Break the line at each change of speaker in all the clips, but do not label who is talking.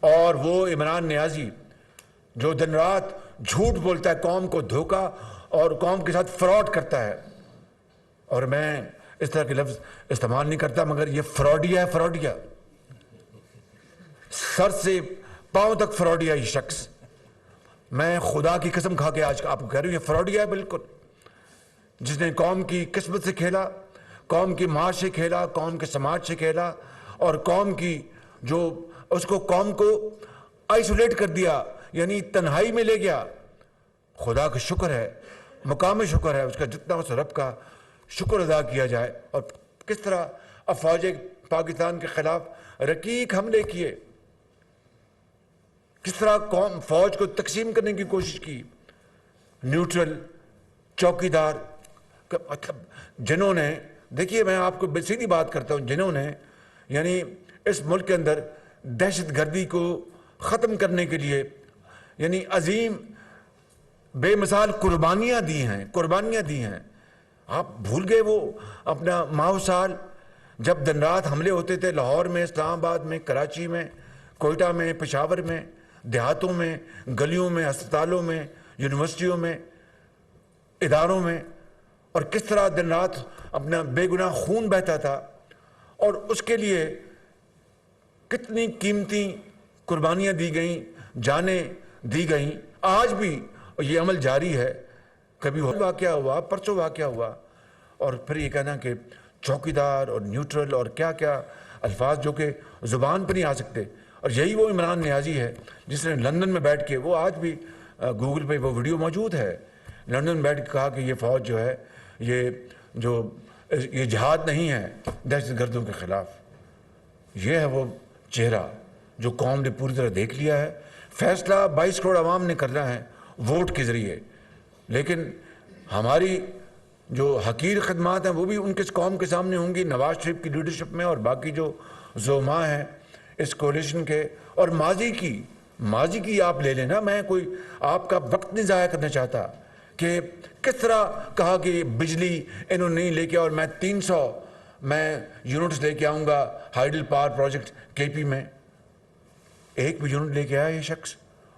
اور وہ عمران نیازی جو دن رات جھوٹ بولتا ہے، قوم کو دھوکا اور قوم کے ساتھ فراڈ کرتا ہے، اور میں اس طرح کے لفظ استعمال نہیں کرتا، مگر یہ فراڈیا ہے، فراڈیا، سر سے پاؤں تک فراڈیا یہ شخص. میں خدا کی قسم کھا کے آج آپ کو کہہ رہا ہوں یہ فراڈیا ہے بالکل، جس نے قوم کی قسمت سے کھیلا، قوم کی معاش سے کھیلا، قوم کے سماج سے کھیلا، اور قوم کی جو اس کو قوم کو آئسولیٹ کر دیا، یعنی تنہائی میں لے گیا. خدا کا شکر ہے، مقام شکر ہے اس کا، جتنا اس رب کا شکر ادا کیا جائے. اور کس طرح افواج پاکستان کے خلاف رقیق حملے کیے، کس طرح قوم فوج کو تقسیم کرنے کی کوشش کی. نیوٹرل، چوکیدار، مطلب جنہوں نے، دیکھیے میں آپ کو سیدھی بات کرتا ہوں، جنہوں نے یعنی اس ملک کے اندر دہشت گردی کو ختم کرنے کے لیے یعنی عظیم بے مثال قربانیاں دی ہیں. آپ بھول گئے وہ اپنا ماہ سال جب دن رات حملے ہوتے تھے لاہور میں، اسلام آباد میں، کراچی میں، کوئٹہ میں، پشاور میں، دیہاتوں میں، گلیوں میں، ہسپتالوں میں، یونیورسٹیوں میں، اداروں میں، اور کس طرح دن رات اپنا بے گناہ خون بہتا تھا، اور اس کے لیے کتنی قیمتی قربانیاں دی گئیں، جانیں دی گئیں. آج بھی یہ عمل جاری ہے. کبھی واقعہ ہوا، پرسوں واقعہ ہوا، اور پھر یہ کہنا کہ چوکیدار اور نیوٹرل اور کیا کیا الفاظ جو کہ زبان پر نہیں آ سکتے. اور یہی وہ عمران نیازی ہے جس نے لندن میں بیٹھ کے، وہ آج بھی گوگل پہ وہ ویڈیو موجود ہے، لندن میں بیٹھ کے کہا کہ یہ فوج جو ہے یہ جہاد نہیں ہے دہشت گردوں کے خلاف. یہ ہے وہ چہرہ جو قوم نے پوری طرح دیکھ لیا ہے. فیصلہ 22 کروڑ عوام نے کرنا ہے ووٹ کے ذریعے، لیکن ہماری جو حقیر خدمات ہیں وہ بھی ان کے قوم کے سامنے ہوں گی، نواز شریف کی لیڈرشپ میں اور باقی جو زعماء ہیں اس کولیشن کے. اور ماضی کی آپ لے لینا، میں کوئی آپ کا وقت نہیں ضائع کرنا چاہتا کہ کس طرح کہا کہ بجلی انہوں نے نہیں لے کے، اور میں 300 یونٹس لے کے آؤں گا ہائیڈل پاور پروجیکٹ کے پی میں. ایک بھی یونٹ لے کے آیا یہ شخص،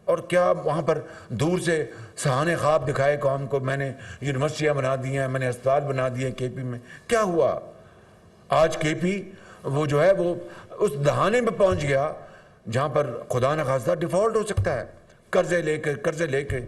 اور کیا وہاں پر دور سے سہانے خواب دکھائے قوم کو، میں نے یونیورسٹیاں بنا دی ہیں، میں نے اسپتال بنا دیے کے پی میں. کیا ہوا؟ آج کے پی وہ جو ہے وہ اس دہانے میں پہنچ گیا جہاں پر خدا نخواستہ ڈیفالٹ ہو سکتا ہے، قرضے لے کے